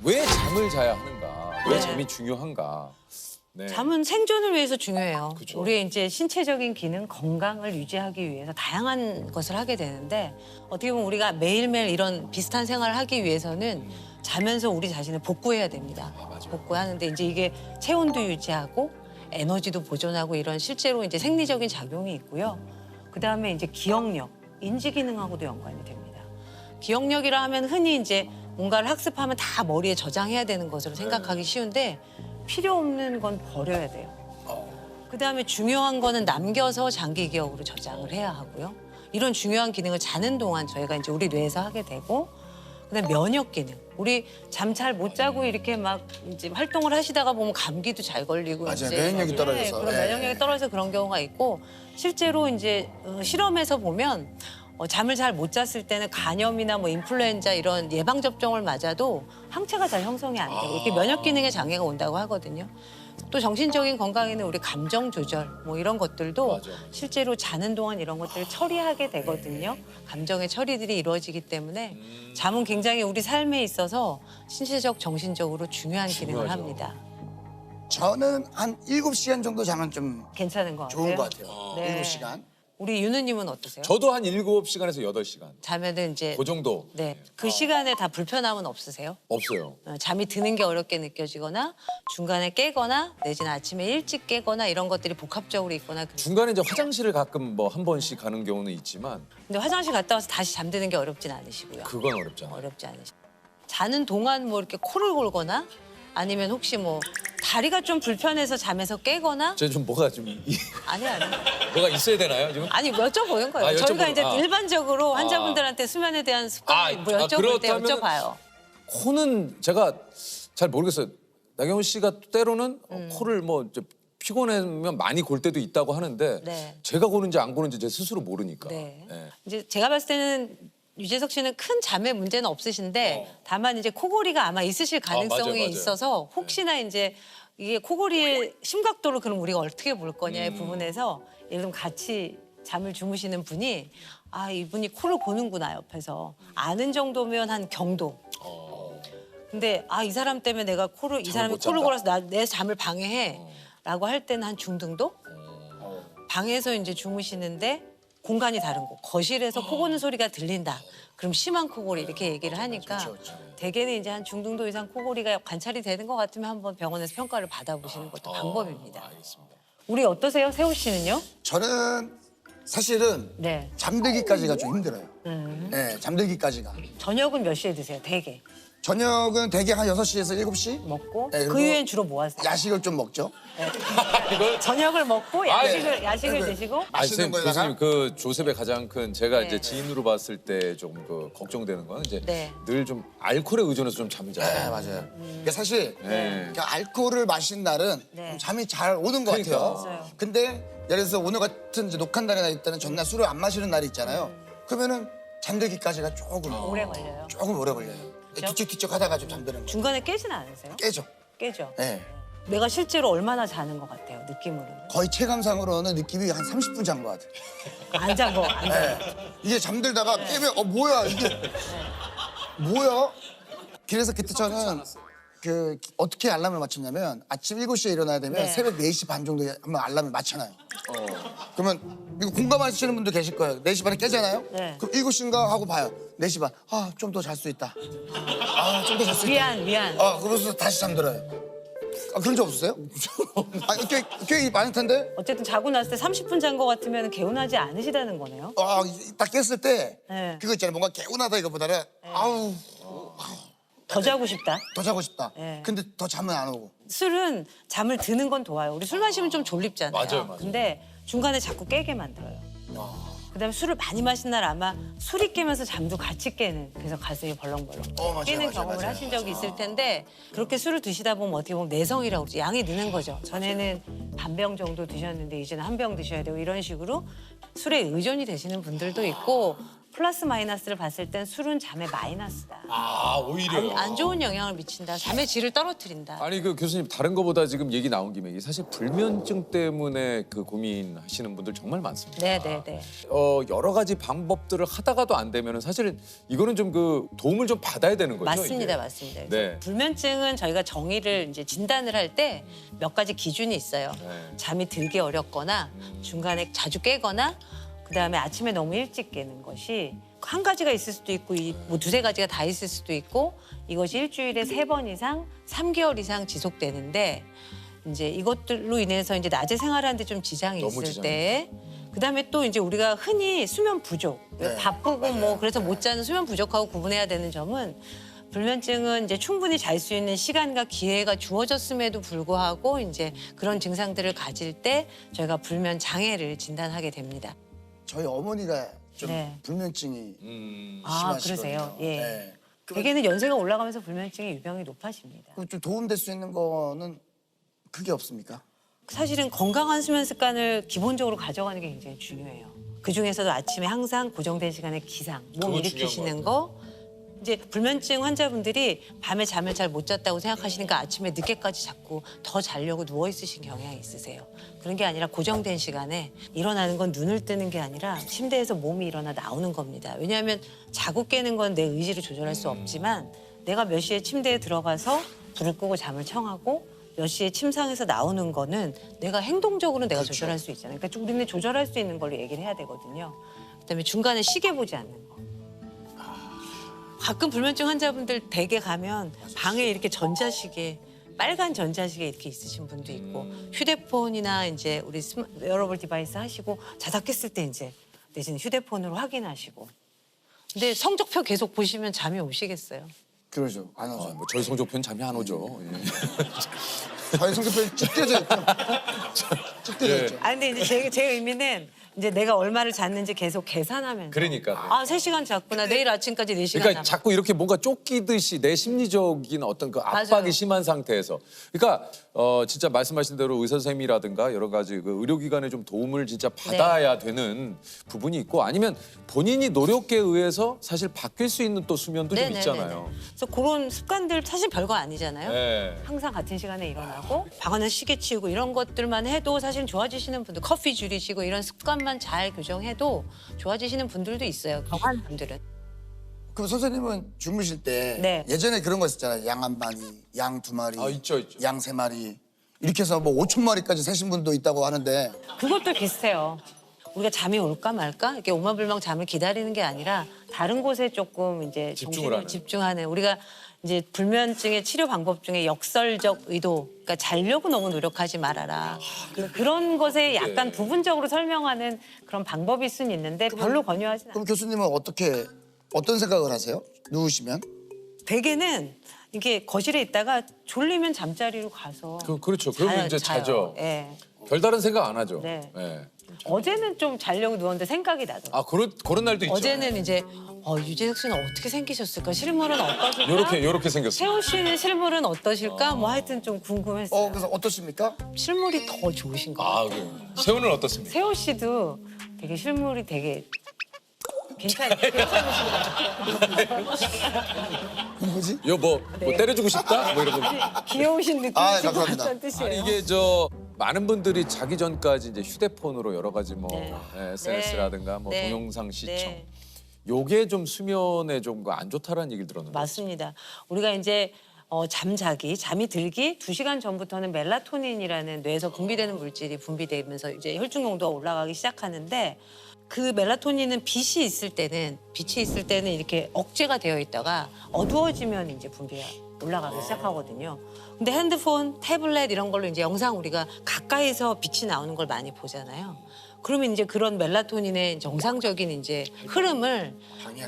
왜 잠을 자야 하는가? 왜 네. 잠이 중요한가? 네. 잠은 생존을 위해서 중요해요. 그쵸. 우리의 이제 신체적인 기능, 건강을 유지하기 위해서 다양한 것을 하게 되는데 어떻게 보면 우리가 매일매일 이런 비슷한 생활을 하기 위해서는 자면서 우리 자신을 복구해야 됩니다. 맞아요. 복구하는데 이제 이게 체온도 유지하고 에너지도 보존하고 이런 실제로 이제 생리적인 작용이 있고요. 그다음에 이제 기억력, 인지 기능하고도 연관이 됩니다. 기억력이라 하면 흔히 이제 뭔가를 학습하면 다 머리에 저장해야 되는 것으로 생각하기 쉬운데 필요 없는 건 버려야 돼요. 그다음에 중요한 거는 남겨서 장기 기억으로 저장을 해야 하고요. 이런 중요한 기능을 자는 동안 저희가 이제 우리 뇌에서 하게 되고 그다음에 면역 기능. 우리 잠 잘 못 자고 이렇게 막 이제 활동을 하시다가 보면 감기도 잘 걸리고 맞아요. 이제 면역력이 떨어져서. 그런 예. 면역력이 떨어져서 그런 경우가 있고 실제로 이제 실험에서 보면 잠을 잘 못 잤을 때는 간염이나 뭐 인플루엔자 이런 예방 접종을 맞아도 항체가 잘 형성이 안 되고 이렇게 면역 기능에 장애가 온다고 하거든요. 또 정신적인 건강에는 우리 감정 조절 뭐 이런 것들도 맞아. 실제로 자는 동안 이런 것들을 처리하게 되거든요. 감정의 처리들이 이루어지기 때문에 잠은 굉장히 우리 삶에 있어서 신체적, 정신적으로 중요한 기능을 중요하죠. 합니다. 저는 한 7시간 정도 자면 좀 괜찮은 것 같아요. 좋은 것 같아요. 네. 7시간. 우리 유느님은 어떠세요? 저도 한 7시간에서 8시간. 자면은 이제 그 정도. 네. 그 시간에 다 불편함은 없으세요? 없어요. 잠이 드는 게 어렵게 느껴지거나 중간에 깨거나 내지는 아침에 일찍 깨거나 이런 것들이 복합적으로 있거나 중간에 이제 화장실을 가끔 뭐 한 번씩 가는 경우는 있지만 근데 화장실 갔다 와서 다시 잠드는 게 어렵진 않으시고요. 그건 어렵잖아요. 어렵지 않으시고 자는 동안 뭐 이렇게 코를 골거나 아니면 혹시 뭐 다리가 좀 불편해서 잠에서 깨거나 제가 좀 뭐가 좀 아니 뭐가 있어야 되나요 지금? 아니 여쭤보는 거예요. 아, 저희가 여쭤보는- 이제 아. 일반적으로 환자분들한테 수면에 대한 습관 뭐 여쭤볼 때 그렇다면 여쭤봐요. 코는 제가 잘 모르겠어요. 나경원 씨가 때로는 코를 뭐 이제 피곤하면 많이 골 때도 있다고 하는데 네. 제가 고는지 안 고는지 제 스스로 모르니까. 네. 예. 이제 제가 봤을 때는 유재석 씨는 큰 잠의 문제는 없으신데 다만 이제 코골이가 아마 있으실 가능성이 맞아요, 맞아요. 있어서 혹시나 이제 이게 코골이의 심각도를 그럼 우리가 어떻게 볼 거냐의 부분에서 예를 들면 같이 잠을 주무시는 분이 아 이분이 코를 고는구나 옆에서 아는 정도면 한 경도. 근데 아 이 사람 때문에 내가 이 사람이 못 코를 잔다. 골아서 내 잠을 방해해라고 할 때는 한 중등도? 방에서 이제 주무시는데 공간이 다른 곳, 거실에서 코 고는 소리가 들린다. 그럼 심한 코골이 이렇게 얘기를 하니까 대개는 이제 한 중등도 이상 코골이가 관찰이 되는 것 같으면 한번 병원에서 평가를 받아보시는 것도 방법입니다. 알겠습니다. 우리 어떠세요, 세호 씨는요? 저는 사실은 네. 잠들기까지가 좀 힘들어요. 네, 잠들기까지가. 저녁은 몇 시에 드세요, 대개? 저녁은 대개 한 6시에서 7시? 먹고 네, 그 그리고 이후엔 주로 뭐 하세요? 야식을 좀 먹죠. 이걸 저녁을 먹고 야식을 네. 드시고 아니, 맛있는 선생님, 거에다가? 교수님 그 조셉의 가장 큰 제가 네. 이제 지인으로 봤을 때 조금 그 걱정되는 거는 이제 네. 늘 좀 알코올에 의존해서 좀 잠을 자요. 네, 맞아요. 그러니까 사실 네. 그러니까 알코올을 마신 날은 네. 좀 잠이 잘 오는 것 그러니까. 같아요. 맞아요. 근데 예를 들어서 오늘 같은 이제 녹한 날이나 있다는 전날 술을 안 마시는 날이 있잖아요. 그러면은 잠들기까지가 조금 오래 걸려요. 조금 오래 걸려요. 뒤척뒤척 하다가 좀 잠드는 거. 중간에 깨지는 않으세요? 깨죠. 깨죠. 네. 내가 실제로 얼마나 자는 것 같아요, 느낌으로는? 거의 체감상으로는 느낌이 한 30분 잔 것 같아요. 안 잔 거, 안 잔 거. 네. 이게 잠들다가 깨면 뭐야 이게 뭐야? 그래서 그때 저는 그 어떻게 알람을 맞췄냐면 아침 7시에 일어나야 되면 네. 새벽 4시 반 정도에 한번 알람을 맞춰놔요. 그러면 이거 공감하시는 분도 계실 거예요. 4시 반에 깨잖아요? 네. 그럼 7시인가 하고 봐요. 4시 반. 아, 좀 더 잘 수 있다. 아, 좀 더 잘 수 있다. 미안. 그러면서 다시 잠들어요. 아, 그런 적 없으세요? 아니, 꽤 많을 텐데? 어쨌든 자고 났을 때 30분 잔 거 같으면 개운하지 않으시다는 거네요. 딱 깼을 때 네. 그거 있잖아요. 뭔가 개운하다 이거보다는 아우, 더 자고 싶다. 더 자고 싶다. 네. 근데 더 잠은 안 오고. 술은 잠을 드는 건 도와요. 우리 술 마시면 좀 졸립잖아요. 맞아요. 근데 중간에 자꾸 깨게 만들어요. 그다음에 술을 많이 마신 날 아마 술이 깨면서 잠도 같이 깨는 그래서 가슴이 벌렁벌렁 맞아요, 깨는 맞아요, 경험을 맞아요. 하신 적이 있을 텐데 그렇게 술을 드시다 보면 어떻게 보면 내성이라고 그러죠. 양이 느는 거죠. 전에는 반병 정도 드셨는데 이제는 한 병 드셔야 되고 이런 식으로 술에 의존이 되시는 분들도 있고 플러스 마이너스를 봤을 땐 술은 잠에 마이너스다. 아 오히려. 안 좋은 영향을 미친다. 잠의 질을 떨어뜨린다. 아니 그 교수님 다른 거보다 지금 얘기 나온 김에 이게 사실 불면증 때문에 그 고민하시는 분들 정말 많습니다. 네네네. 여러 가지 방법들을 하다가도 안 되면은 사실은 이거는 좀 그 도움을 좀 받아야 되는 거죠. 맞습니다, 이게. 맞습니다. 네. 불면증은 저희가 정의를 이제 진단을 할 때 몇 가지 기준이 있어요. 네. 잠이 들기 어렵거나 중간에 자주 깨거나 그다음에 아침에 너무 일찍 깨는 것이 한 가지가 있을 수도 있고 뭐 두세 가지가 다 있을 수도 있고 이것이 일주일에 3번 이상 3개월 이상 지속되는데 이제 이것들로 인해서 이제 낮에 생활하는데 좀 지장이 너무 있을 지장이 때 그다음에 또 이제 우리가 흔히 수면 부족 네. 바쁘고 뭐 그래서 못 자는 수면 부족하고 구분해야 되는 점은 불면증은 이제 충분히 잘 수 있는 시간과 기회가 주어졌음에도 불구하고 이제 그런 증상들을 가질 때 저희가 불면 장애를 진단하게 됩니다. 저희 어머니가 좀 네. 불면증이 아, 심하시거든요. 그러세요? 예. 네. 대개는 연세가 올라가면서 불면증의 유병이 높아집니다. 그럼 좀 도움될 수 있는 거는 크게 없습니까? 사실은 건강한 수면 습관을 기본적으로 가져가는 게 굉장히 중요해요. 그 중에서도 아침에 항상 고정된 시간에 기상, 몸 그거 일으키시는 거. 이제 불면증 환자분들이 밤에 잠을 잘 못 잤다고 생각하시니까 아침에 늦게까지 자꾸 더 자려고 누워 있으신 경향이 있으세요. 그런 게 아니라 고정된 시간에 일어나는 건 눈을 뜨는 게 아니라 침대에서 몸이 일어나 나오는 겁니다. 왜냐하면 자고 깨는 건 내 의지로 조절할 수 없지만 내가 몇 시에 침대에 들어가서 불을 끄고 잠을 청하고 몇 시에 침상에서 나오는 거는 내가 행동적으로 내가 조절할 수 있잖아요. 그러니까 우리는 조절할 수 있는 걸로 얘기를 해야 되거든요. 그다음에 중간에 시계 보지 않는 거. 가끔 불면증 환자분들 댁에 가면 방에 이렇게 전자시계, 빨간 전자시계 이렇게 있으신 분도 있고 휴대폰이나 이제 우리 웨어러블 디바이스 하시고 자다 깼을 때 이제 내지는 휴대폰으로 확인하시고. 근데 성적표 계속 보시면 잠이 오시겠어요? 그러죠. 안 오죠. 뭐 저희 성적표는 잠이 안 오죠. 저희 성격표에 쭉 떼져 있죠. 쭉 떼져 예. 있죠. 아 근데 이제 제 의미는 이제 내가 얼마를 잤는지 계속 계산하면서 그러니까. 아 3시간 잤구나. 내일 아침까지 4시간 그러니까 남았 자꾸 이렇게 뭔가 쫓기듯이 내 심리적인 어떤 그 압박이 맞아요. 심한 상태에서 그러니까 진짜 말씀하신 대로 의사 선생님이라든가 여러 가지 그 의료기관의 좀 도움을 진짜 받아야 되는 부분이 있고 아니면 본인이 노력에 의해서 사실 바뀔 수 있는 또 수면도 좀 있잖아요. 그래서 그런 습관들 사실 별거 아니잖아요. 네. 항상 같은 시간에 일어나고 방 안에 시계 치우고 이런 것들만 해도 사실 좋아지시는 분들 커피 줄이시고 이런 습관만 잘 교정해도 좋아지시는 분들도 있어요. 강한 분들은. 그럼 선생님은 주무실 때 네. 예전에 그런 거 있었잖아요. 양 한 마리, 양 2마리, 아, 있죠, 있죠. 양 3마리 이렇게 해서 뭐 5천 마리까지 세신 분도 있다고 하는데 그것도 비슷해요. 우리가 잠이 올까 말까 이렇게 오마불망 잠을 기다리는 게 아니라 다른 곳에 조금 이제 집중을 정신을 하는. 집중하는 우리가 이제 불면증의 치료 방법 중에 역설적 의도, 그러니까 자려고 너무 노력하지 말아라. 그런 것에 약간 부분적으로 설명하는 그런 방법일 수는 있는데 별로 권유하지는 않아요. 그럼 교수님은 어떤 생각을 하세요? 누우시면? 대개는 이게 거실에 있다가 졸리면 잠자리로 가서 그렇죠. 그러면 이제 자요. 자죠. 예. 별다른 생각 안 하죠. 네. 예. 어제는 좀 자려고 누웠는데 생각이 나더라고요. 아 그런 날도 있죠. 어제는 이제 유재석 씨는 어떻게 생기셨을까? 실물은 어떠실까? 요렇게 생겼어요. 세호 씨는 실물은 어떠실까? 뭐 하여튼 좀 궁금했어요. 그래서 어떠십니까? 실물이 더 좋으신 것 같아요. 아 그래요. 세훈은 어떻습니까? 세호 씨도 되게 실물이 되게 괜찮으신 것 같아요. 뭐지? 이거 뭐 때려주고 싶다? 뭐 이런 거. 귀여우신 느낌이신 아, 것 감사합니다. 같다는 뜻이에요. 아니 이게 많은 분들이 자기 전까지 이제 휴대폰으로 여러 가지 뭐 SNS라든가 뭐 네. 동영상 시청 네. 요게 좀 수면에 좀 안 좋다라는 얘기를 들었는데. 맞습니다. 우리가 이제 잠이 들기 2시간 전부터는 멜라토닌이라는 뇌에서 분비되는 물질이 분비되면서 이제 혈중 농도가 올라가기 시작하는데 그 멜라토닌은 빛이 있을 때는 이렇게 억제가 되어 있다가 어두워지면 이제 분비가 올라가기 시작하거든요. 근데 핸드폰, 태블릿 이런 걸로 이제 영상 우리가 가까이서 빛이 나오는 걸 많이 보잖아요. 그러면 이제 그런 멜라토닌의 정상적인 이제 흐름을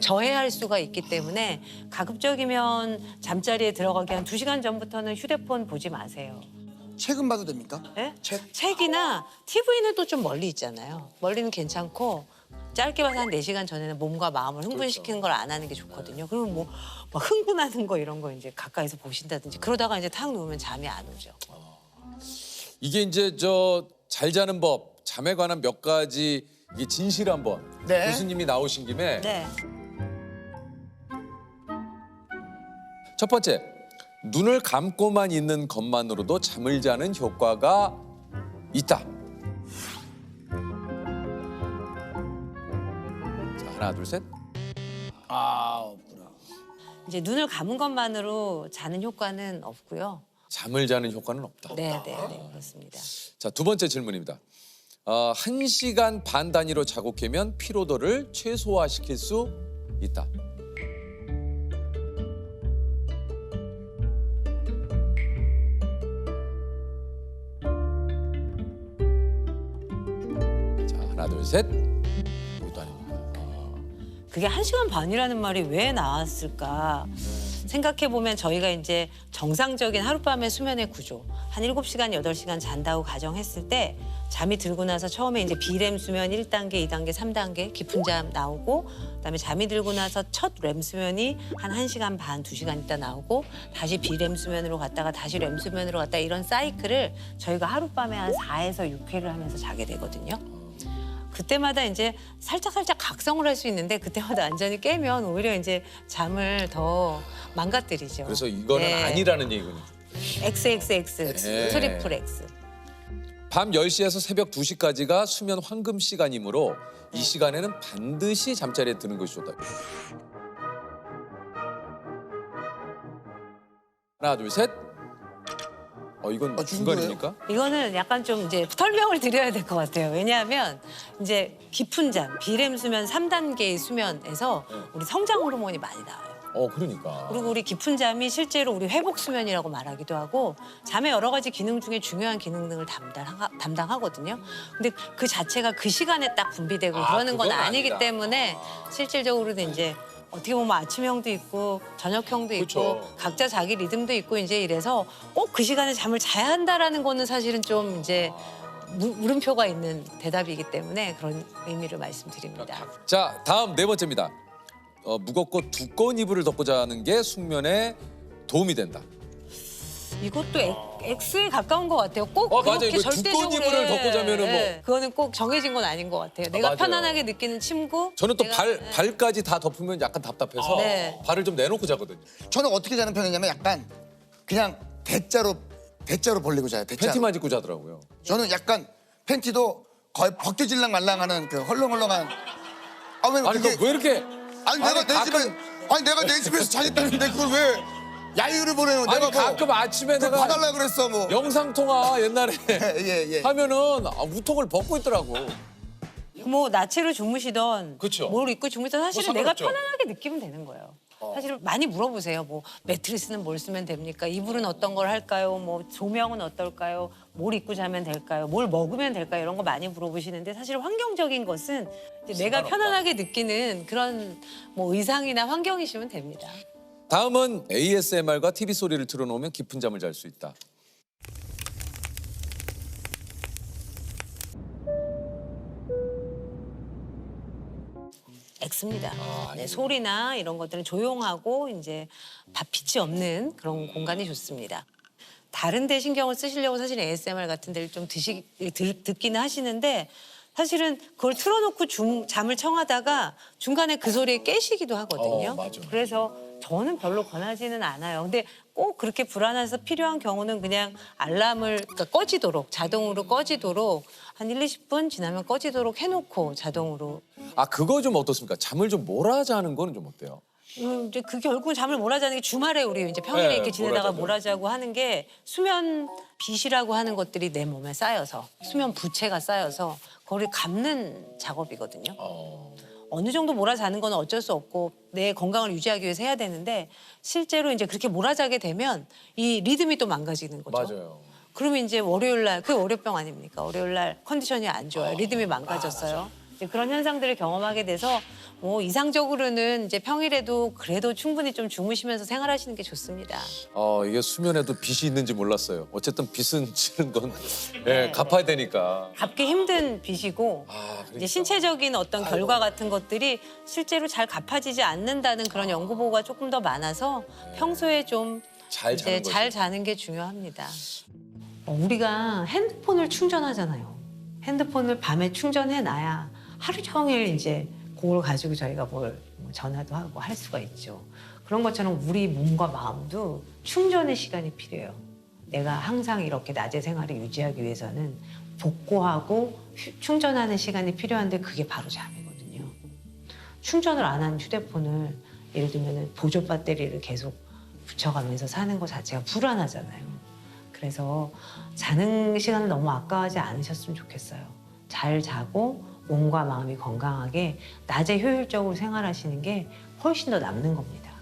저해할 수가 있기 때문에 가급적이면 잠자리에 들어가기 한 2시간 전부터는 휴대폰 보지 마세요. 책은 봐도 됩니까? 네? 책? 책이나 TV는 또 좀 멀리 있잖아요. 멀리는 괜찮고 짧게 봐서 한 4시간 전에는 몸과 마음을 흥분시키는 걸 안 하는 게 좋거든요. 그러면 뭐 막 흥분하는 거 이런 거 이제 가까이서 보신다든지 그러다가 이제 탁 누우면 잠이 안 오죠. 이게 이제 잘 자는 법, 잠에 관한 몇 가지 이게 진실 한번 네. 교수님이 나오신 김에 네. 첫 번째, 눈을 감고만 있는 것만으로도 잠을 자는 효과가 있다. 자, 하나, 둘, 셋. 아, 없구나. 이제 눈을 감은 것만으로 자는 효과는 없고요. 잠을 자는 효과는 없다. 네, 그렇습니다. 자, 두 번째 질문입니다. 1시간 반 단위로 자고 깨면 피로도를 최소화시킬 수 있다. 자, 하나, 둘, 셋. 이것도 아닙니다. 그게 1시간 반이라는 말이 왜 나왔을까? 생각해보면 저희가 이제 정상적인 하룻밤의 수면의 구조, 한 7시간, 8시간 잔다고 가정했을 때 잠이 들고 나서 처음에 이제 비렘 수면 1단계, 2단계, 3단계 깊은 잠 나오고 그다음에 잠이 들고 나서 첫 렘 수면이 한 1시간 반, 2시간 있다 나오고 다시 비렘 수면으로 갔다가 다시 렘 수면으로 갔다 이런 사이클을 저희가 하룻밤에 한 4에서 6회를 하면서 자게 되거든요. 그때마다 이제 살짝 각성을 할 수 있는데 그때마다 완전히 깨면 오히려 이제 잠을 더 망가뜨리죠. 그래서 이거는 네. 아니라는 얘기군요. XXX, 네. 트리플 X. 밤 10시에서 새벽 2시까지가 수면 황금 시간이므로 이 시간에는 반드시 잠자리에 드는 것이 좋다. 하나, 둘, 셋. 이건 중간입니까? 이거는 약간 좀 이제 설명을 드려야 될 것 같아요. 왜냐하면 이제 깊은 잠, 비렘 수면 3단계의 수면에서 우리 성장 호르몬이 많이 나와요. 그러니까. 그리고 우리 깊은 잠이 실제로 우리 회복 수면이라고 말하기도 하고 잠의 여러 가지 기능 중에 중요한 기능 등을 담당하거든요. 근데 그 자체가 그 시간에 딱 분비되고 그러는 건 그건 아니기 아니다. 때문에 실질적으로는 이제 어떻게 보면 아침형도 있고 저녁형도 있고 그쵸. 각자 자기 리듬도 있고 이제 이래서 꼭 그 시간에 잠을 자야 한다라는 거는 사실은 좀 이제 물음표가 있는 대답이기 때문에 그런 의미를 말씀드립니다. 자, 다음 네 번째입니다. 무겁고 두꺼운 이불을 덮고 자는 게 숙면에 도움이 된다. 이것도 X에 가까운 것 같아요. 꼭 맞아요. 그렇게 이거 절대적으로 두꺼운 이불을 덮고 자면은 뭐. 그거는 꼭 정해진 건 아닌 것 같아요. 내가 맞아요. 편안하게 느끼는 침구. 저는 또 내가- 발까지 다 덮으면 약간 답답해서 네. 발을 좀 내놓고 자거든요. 저는 어떻게 자는 편이냐면 약간 그냥 대자로 벌리고 자요. 대자로. 팬티만 입고 자더라고요. 저는 약간 팬티도 거의 벗겨질랑 말랑하는 그 헐렁헐렁한. 왜 아니, 그게? 왜 이렇게 내가 내 집에서 자겠다는데 그걸 왜 야유를 보내요? 아니, 내가 가끔 아침에 그거 내가 봐달라 그랬어 뭐. 영상 통화 옛날에 예. 하면은 우통을 벗고 있더라고. 뭐 나체로 주무시던 그쵸. 뭘 입고 주무시던 사실은 뭐 내가 상관없죠. 편안하게 느끼면 되는 거예요. 사실 많이 물어보세요. 뭐 매트리스는 뭘 쓰면 됩니까? 이불은 어떤 걸 할까요? 뭐 조명은 어떨까요? 뭘 입고 자면 될까요? 뭘 먹으면 될까요? 이런 거 많이 물어보시는데 사실 환경적인 것은 이제 내가 편안하게 느끼는 그런 뭐 의상이나 환경이시면 됩니다. 다음은 ASMR과 TV 소리를 틀어놓으면 깊은 잠을 잘 수 있다. X입니다. 네, 소리나 이런 것들은 조용하고 이제 빛이 없는 그런 공간이 좋습니다. 다른 데 신경을 쓰시려고 사실 ASMR 같은 데를 좀 듣기는 하시는데 사실은 그걸 틀어놓고 잠을 청하다가 중간에 그 소리에 깨시기도 하거든요. 맞아. 그래서 저는 별로 권하지는 않아요. 근데 꼭 그렇게 불안해서 필요한 경우는 그냥 알람을 그러니까 꺼지도록 자동으로 꺼지도록 한 1, 20분 지나면 꺼지도록 해놓고 자동으로 그거 좀 어떻습니까? 잠을 좀 몰아자는 거는 좀 어때요? 이제 그 결국은 잠을 몰아자는 게 주말에 우리 이제 평일에 네, 이렇게 지내다가 몰아자죠. 몰아자고 하는 게 수면 빛이라고 하는 것들이 내 몸에 쌓여서 수면 부채가 쌓여서 그걸 감는 작업이거든요. 어느 정도 몰아자는 건 어쩔 수 없고 내 건강을 유지하기 위해서 해야 되는데 실제로 이제 그렇게 몰아자게 되면 이 리듬이 또 망가지는 거죠. 맞아요. 그러면 이제 월요일 날 그게 월요병 아닙니까? 월요일 날 컨디션이 안 좋아요. 리듬이 망가졌어요. 이제 그런 현상들을 경험하게 돼서 뭐 이상적으로는 이제 평일에도 그래도 충분히 좀 주무시면서 생활하시는 게 좋습니다. 이게 수면에도 빚이 있는지 몰랐어요. 어쨌든 빚은 치는 건 갚아야 되니까. 갚기 힘든 빚이고 그러니까. 이제 신체적인 어떤 결과 같은 것들이 실제로 잘 갚아지지 않는다는 그런 연구 보고가 조금 더 많아서 평소에 좀 잘 자는 이제 잘 거죠. 자는 게 중요합니다. 우리가 핸드폰을 충전하잖아요. 핸드폰을 밤에 충전해 놔야 하루 종일 이제 그걸 가지고 저희가 뭘 전화도 하고 할 수가 있죠. 그런 것처럼 우리 몸과 마음도 충전의 시간이 필요해요. 내가 항상 이렇게 낮의 생활을 유지하기 위해서는 복구하고 충전하는 시간이 필요한데 그게 바로 잠이거든요. 충전을 안 한 휴대폰을 예를 들면 보조 배터리를 계속 붙여가면서 사는 것 자체가 불안하잖아요. 그래서 자는 시간을 너무 아까워하지 않으셨으면 좋겠어요. 잘 자고 몸과 마음이 건강하게 낮에 효율적으로 생활하시는 게 훨씬 더 남는 겁니다.